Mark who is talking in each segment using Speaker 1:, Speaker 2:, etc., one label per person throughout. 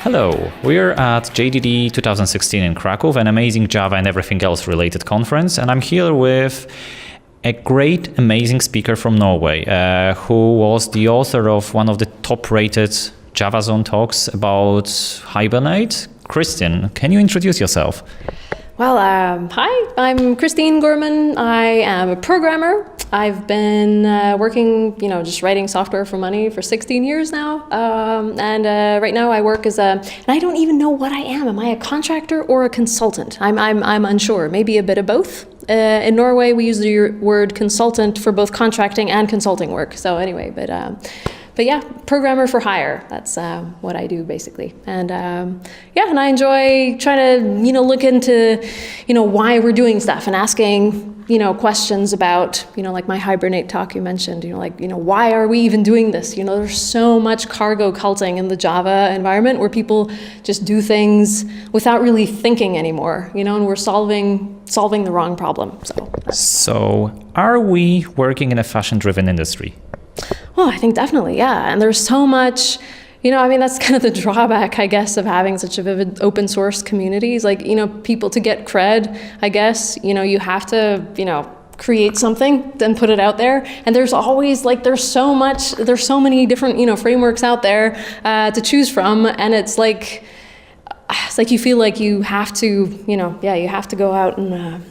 Speaker 1: Hello, we're at JDD 2016 in Krakow, an amazing Java and everything else related conference, and I'm here with a great, amazing speaker from Norway, who was the author of one of the top-rated Java Zone talks about Hibernate. Christin, can you introduce yourself?
Speaker 2: Well, hi, I'm Christin Gorman. I am a programmer. I've been working, just writing software for money for 16 years now. And right now I work as and I don't even know what I am. Am I a contractor or a consultant? I'm unsure, maybe a bit of both. In Norway, we use the word consultant for both contracting and consulting work. So anyway, but yeah, programmer for hire. That's what I do basically. And and I enjoy trying to, look into, why we're doing stuff and asking, questions about, like my Hibernate talk you mentioned, why are we even doing this? There's so much cargo culting in the Java environment where people just do things without really thinking anymore, and we're solving the wrong problem.
Speaker 1: So are we working in a fashion-driven industry?
Speaker 2: Well, I think definitely, yeah. And there's so much, that's kind of the drawback, I guess, of having such a vivid open source communities. Like, people to get cred, I guess, you have to, create something, then put it out there. And there's always there's so many different, frameworks out there to choose from. And it's like you feel like you have to, you have to go out and,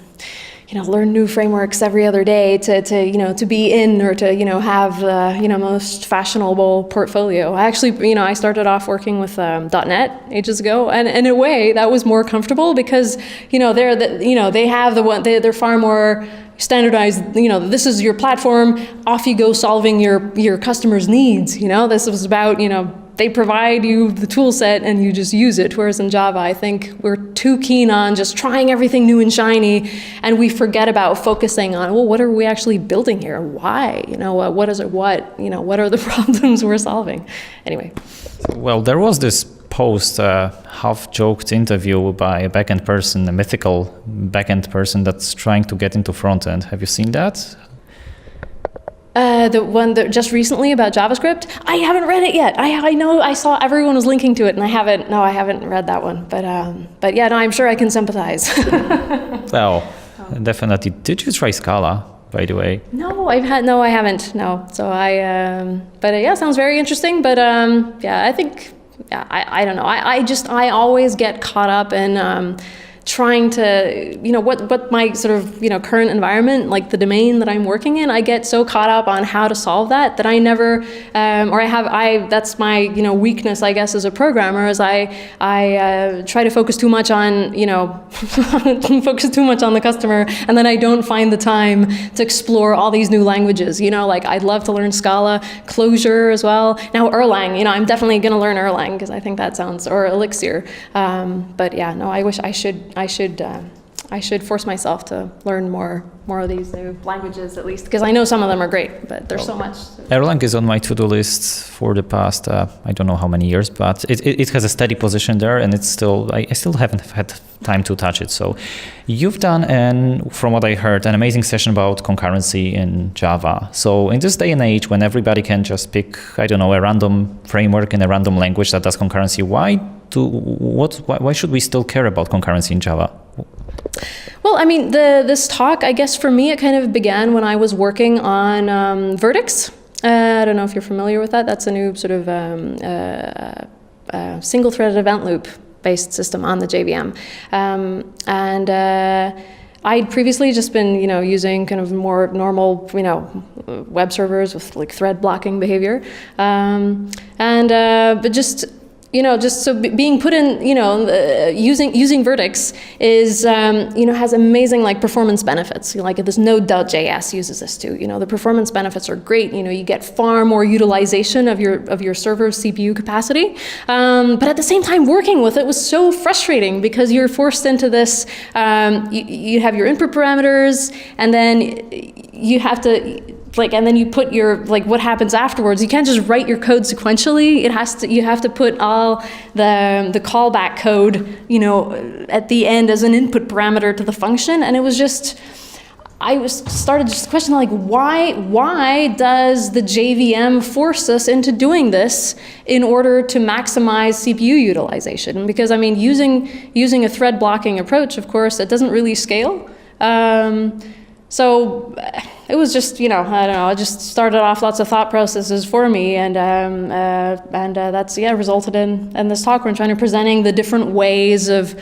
Speaker 2: learn new frameworks every other day to be in or to, have the, most fashionable portfolio. I actually, I started off working with .NET ages ago, and in a way that was more comfortable because, they have they're far more standardized, this is your platform, off you go solving your customers' needs, this was about, they provide you the tool set and you just use it. Whereas in Java, I think we're too keen on just trying everything new and shiny, and we forget about focusing on, well, what are we actually building here? Why? What are the problems we're solving? Anyway.
Speaker 1: Well, there was this post, half-joked interview by a backend person, a mythical backend person that's trying to get into front-end. Have you seen that?
Speaker 2: The one that just recently about JavaScript? I haven't read it yet. I know I saw everyone was linking to it, and I haven't read that one. But yeah, no, I'm sure I can sympathize.
Speaker 1: Well, definitely. Did you try Scala, by the way?
Speaker 2: No, I haven't. No. So but yeah, sounds very interesting. But I think, I don't know. I always get caught up in trying to, what my sort of, current environment, like the domain that I'm working in, I get so caught up on how to solve that I never, that's my, weakness, I guess, as a programmer, is I try to focus too much on, focus too much on the customer, and then I don't find the time to explore all these new languages, I'd love to learn Scala, Clojure as well. Now Erlang, I'm definitely going to learn Erlang because I think that sounds, or Elixir. But yeah, no, I wish I should force myself to learn more of these new languages, at least, because I know some of them are great, but there's so much.
Speaker 1: Erlang is on my to-do list for the past, I don't know how many years, but it has a steady position there, and it's still, I still haven't had time to touch it. So you've done, from what I heard, an amazing session about concurrency in Java. So in this day and age, when everybody can just pick, I don't know, a random framework in a random language that does concurrency, why should we still care about concurrency in Java?
Speaker 2: Well, this talk, I guess for me, it kind of began when I was working on Vertex. I don't know if you're familiar with that. That's a new sort of single-threaded event loop-based system on the JVM. I'd previously just been, using kind of more normal, web servers with like thread blocking behavior, but just. Being put in, using Vertex is, has amazing performance benefits. This Node.js uses this too. The performance benefits are great. You get far more utilization of your server's CPU capacity. But at the same time, working with it was so frustrating because you're forced into this. You have your input parameters, and then you have to. And then you put your, what happens afterwards. You can't just write your code sequentially. You have to put all the callback code, at the end as an input parameter to the function. And it was just, I started just questioning, like, why does the JVM force us into doing this in order to maximize CPU utilization? Because, I mean, using a thread blocking approach, of course, it doesn't really scale. So it was just, I don't know, it just started off lots of thought processes for me, and that's resulted in this talk where I'm trying to presenting the different ways of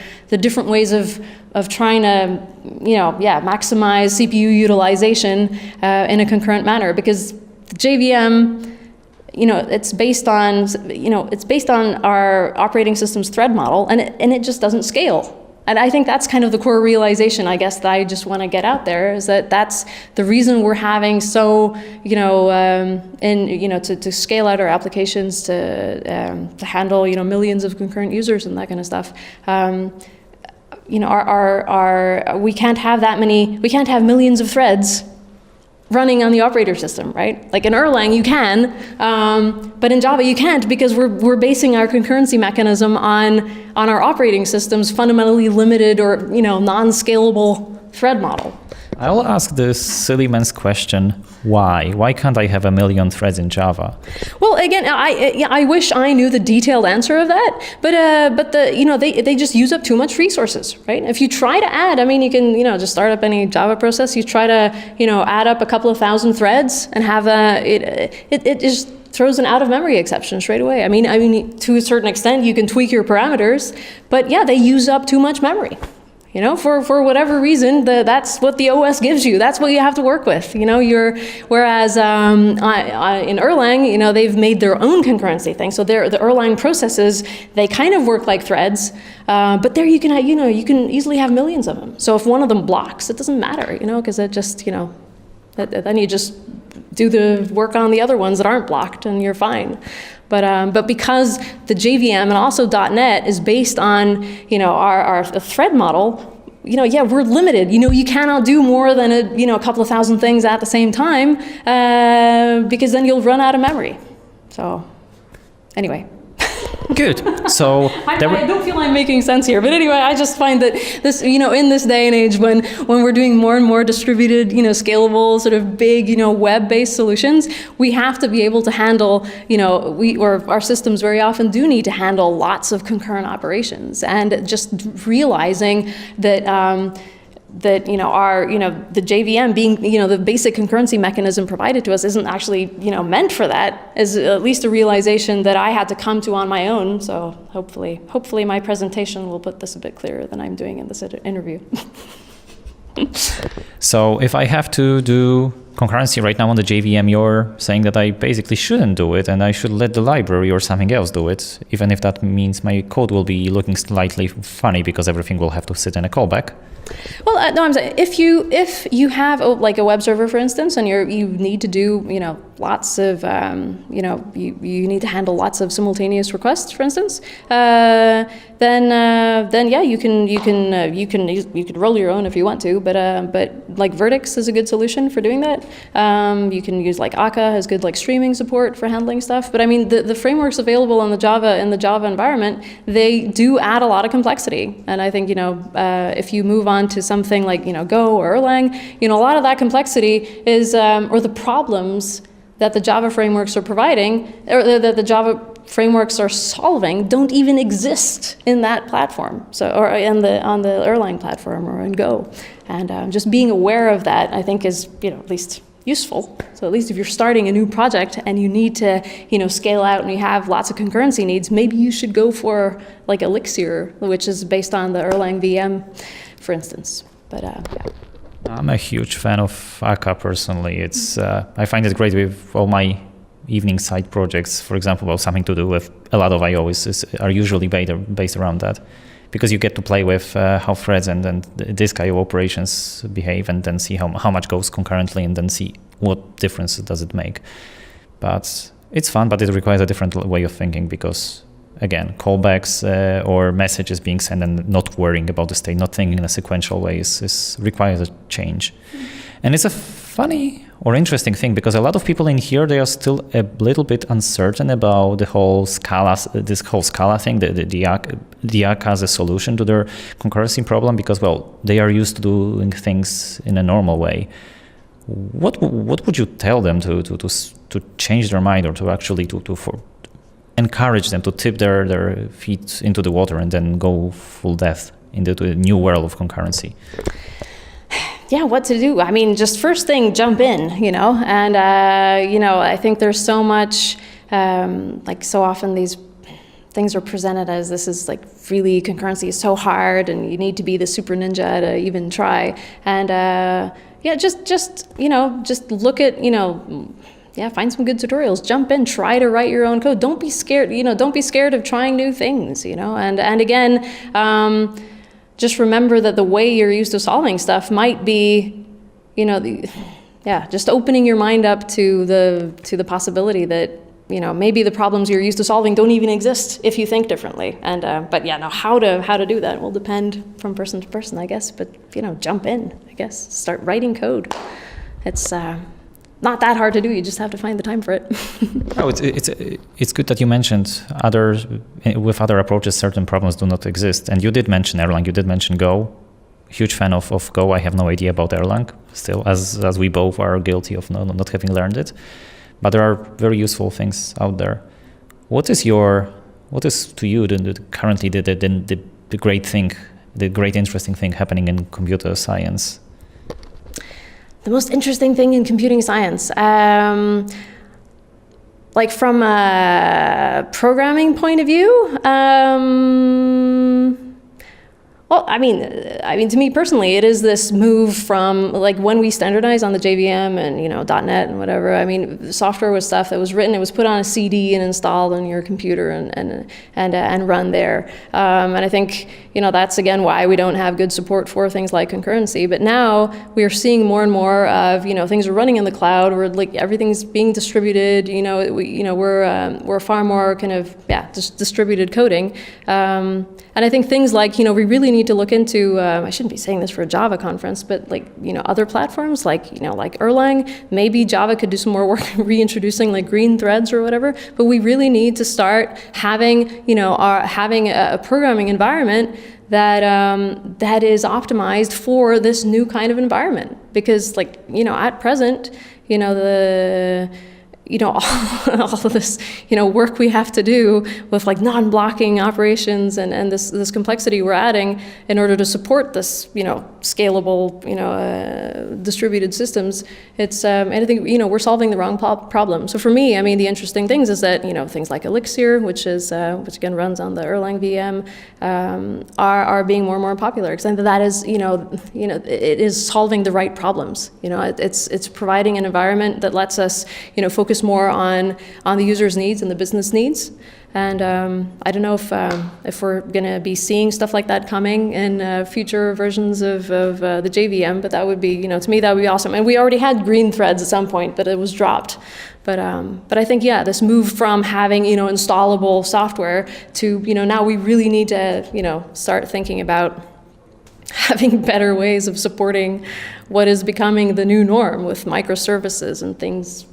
Speaker 2: trying to maximize CPU utilization in a concurrent manner, because the JVM, it's based on our operating system's thread model, and it just doesn't scale. And I think that's kind of the core realization, I guess, that I just want to get out there, is that that's the reason we're having so, to scale out our applications to handle, millions of concurrent users and that kind of stuff. We can't have millions of threads running on the operator system, right? Like in Erlang you can, but in Java you can't, because we're basing our concurrency mechanism on our operating system's fundamentally limited or non-scalable thread model.
Speaker 1: I'll ask this silly man's question: why? Why can't I have 1 million threads in Java?
Speaker 2: Well, again, I wish I knew the detailed answer of that, but they just use up too much resources, right? If you try to add, I mean, you can just start up any Java process. You try to add up a couple of thousand threads and have it just throws an out-of-memory exception straight away. I mean, to a certain extent, you can tweak your parameters, but yeah, they use up too much memory. For whatever reason, that's what the OS gives you. That's what you have to work with. Whereas in Erlang, they've made their own concurrency thing. So the Erlang processes, they kind of work like threads, but there you can easily have millions of them. So if one of them blocks, it doesn't matter, because it just then you just do the work on the other ones that aren't blocked, and you're fine. But because the JVM and also .NET is based on our thread model, we're limited. You cannot do more than a couple of thousand things at the same time, because then you'll run out of memory. So anyway.
Speaker 1: Good. So
Speaker 2: I don't feel I'm making sense here, but anyway, I just find that this, in this day and age when we're doing more and more distributed, scalable, sort of big, web-based solutions, we have to be able to handle, our systems very often do need to handle lots of concurrent operations, and just realizing that. The JVM being, the basic concurrency mechanism provided to us isn't actually, meant for that, is at least a realization that I had to come to on my own. So hopefully my presentation will put this a bit clearer than I'm doing in this interview.
Speaker 1: So if I have to do concurrency right now on the JVM, you're saying that I basically shouldn't do it, and I should let the library or something else do it, even if that means my code will be looking slightly funny because everything will have to sit in a callback.
Speaker 2: Well, no, I'm saying if you have like a web server, for instance, and you need to do lots of you need to handle lots of simultaneous requests, for instance, then yeah, you can roll your own if you want to, but like Vertex is a good solution for doing that. You can use like Akka has good like streaming support for handling stuff. But I mean the frameworks available in the Java environment, they do add a lot of complexity, and I think if you move on to something like Go or Erlang, a lot of that complexity is or the problems that the Java frameworks are providing, or that the Java frameworks are solving, don't even exist in that platform. So, or on the Erlang platform or in Go, and just being aware of that, I think, is at least useful. So at least if you're starting a new project and you need to scale out and you have lots of concurrency needs, maybe you should go for like Elixir, which is based on the Erlang VM, for instance. But yeah.
Speaker 1: I'm a huge fan of Akka personally. It's I find it great with all my evening side projects. For example, something to do with a lot of IOs are usually based around that, because you get to play with how threads and disk IO operations behave, and then see how much goes concurrently, and then see what difference does it make. But it's fun, but it requires a different way of thinking, because again, callbacks or messages being sent and not worrying about the state, not thinking in a sequential way requires a change. And it's a funny or interesting thing, because a lot of people in here, they are still a little bit uncertain about the whole Scala, this whole Scala thing, the ACK as a solution to their concurrency problem, because, well, they are used to doing things in a normal way. What would you tell them to change their mind, or to actually encourage them to tip their feet into the water and then go full depth into the new world of concurrency?
Speaker 2: Yeah, what to do? I mean, just first thing, jump in, and, I think there's so much, so often these things are presented as this is like really concurrency is so hard and you need to be the super ninja to even try. And just look at, find some good tutorials, jump in, try to write your own code. Don't be scared, don't be scared of trying new things, and again, just remember that the way you're used to solving stuff might be, just opening your mind up to the possibility that, maybe the problems you're used to solving don't even exist if you think differently. And how to do that will depend from person to person, I guess. But jump in, I guess. Start writing code. It's not that hard to do. You just have to find the time for it.
Speaker 1: No, it's good that you mentioned with other approaches, certain problems do not exist. And you did mention Erlang, you did mention Go. Huge fan of Go. I have no idea about Erlang still, as we both are guilty of not having learned it. But there are very useful things out there. What is to you currently the great thing, the great interesting thing happening in computer science?
Speaker 2: The most interesting thing in computing science, from a programming point of view, well, I mean, to me personally, it is this move from when we standardized on the JVM and .NET and whatever. I mean, software was stuff that was written, it was put on a CD and installed on your computer and run there. And I think that's again why we don't have good support for things like concurrency. But now we are seeing more and more of things are running in the cloud, where everything's being distributed. We're far more kind of just distributed coding. And I think things like we really need to look into, I shouldn't be saying this for a Java conference, but other platforms like Erlang, maybe Java could do some more work reintroducing green threads or whatever, but we really need to start having, having a programming environment that is optimized for this new kind of environment. Because at present, all of this, work we have to do with non-blocking operations and this complexity we're adding in order to support this, scalable, distributed systems. It's, and I think, we're solving the wrong problem. So for me, I mean, the interesting things is that, things like Elixir, which again runs on the Erlang VM, are being more and more popular. Because that is, it is solving the right problems. It's providing an environment that lets us, focus more on the user's needs and the business needs. And I don't know if we're going to be seeing stuff like that coming in future versions of the JVM, but that would be, to me, that would be awesome. And we already had green threads at some point, but it was dropped. But I think, this move from having, installable software to, now we really need to, start thinking about having better ways of supporting what is becoming the new norm with microservices and things,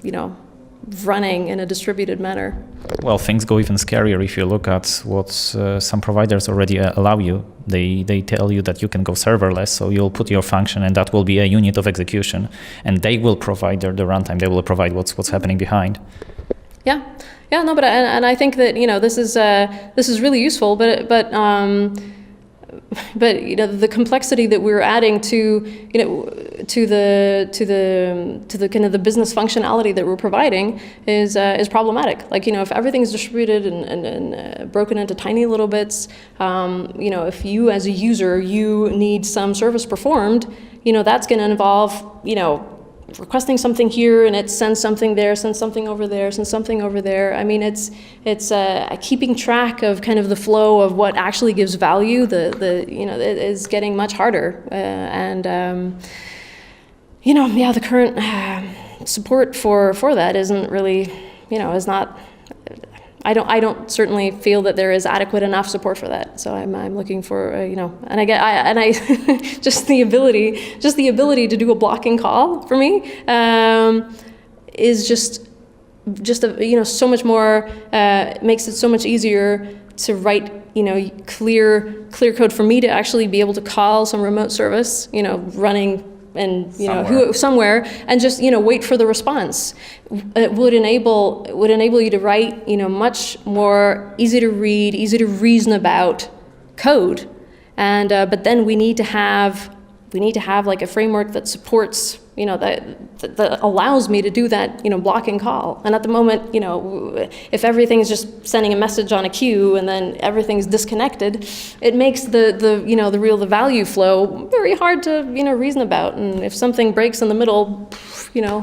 Speaker 2: running in a distributed manner.
Speaker 1: Well, things go even scarier if you look at what some providers already allow you. They tell you that you can go serverless, so you'll put your function and that will be a unit of execution, and they will provide the runtime. They will provide what's happening behind. Yeah, no, but I think that this is really useful, but the complexity that we're adding to the kind of the business functionality that we're providing is problematic. If everything's distributed and broken into tiny little bits, if you as a user you need some service performed, that's going to involve requesting something here and it sends something there, sends something over there, sends something over there. I mean, it's keeping track of kind of the flow of what actually gives value. It is getting much harder, the current support for that isn't really, is not.
Speaker 2: I don't certainly feel that there is adequate enough support for that. So I'm looking for and I just the ability to do a blocking call for me is just so much more, makes it so much easier to write clear code for me to actually be able to call some remote service running and somewhere and just wait for the response. It would enable you to write much more easy to read, easy to reason about code, and but then we need to have like a framework that supports that allows me to do that blocking call. And at the moment if everything's just sending a message on a queue and then everything's disconnected, it makes the value flow very hard to reason about. And if something breaks in the middle,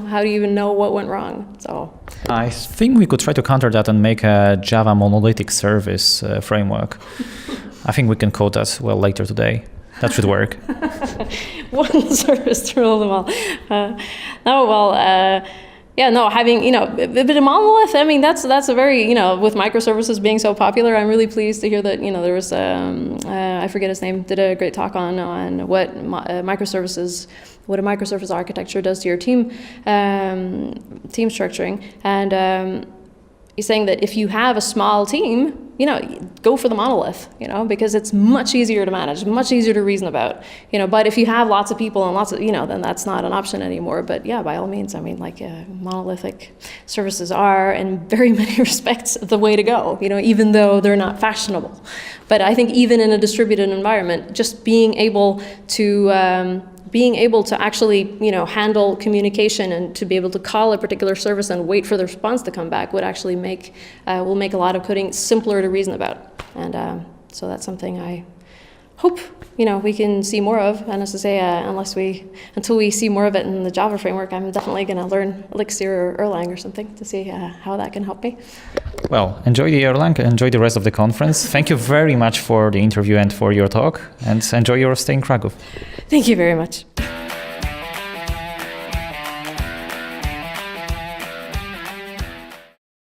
Speaker 2: how do you even know what went wrong? So
Speaker 1: I think we could try to counter that and make a Java monolithic service framework. I think we can code that later today. That should work.
Speaker 2: One service to rule them all. Having a bit of monolith. I mean, that's a very with microservices being so popular. I'm really pleased to hear that there was I forget his name, did a great talk on what what a microservice architecture does to your team structuring, and he's saying that if you have a small team, go for the monolith, because it's much easier to manage, much easier to reason about, but if you have lots of people and lots of, then that's not an option anymore. But yeah, by all means, I mean, monolithic services are in very many respects the way to go, even though they're not fashionable. But I think even in a distributed environment, just being able to actually, handle communication and to be able to call a particular service and wait for the response to come back would actually will make a lot of coding simpler to reason about. And so that's something I hope, we can see more of. And as I say, until we see more of it in the Java framework, I'm definitely going to learn Elixir or Erlang or something to see how that can help me.
Speaker 1: Well, enjoy the Erlang, enjoy the rest of the conference. Thank you very much for the interview and for your talk, and enjoy your stay in Krakow.
Speaker 2: Thank you very much.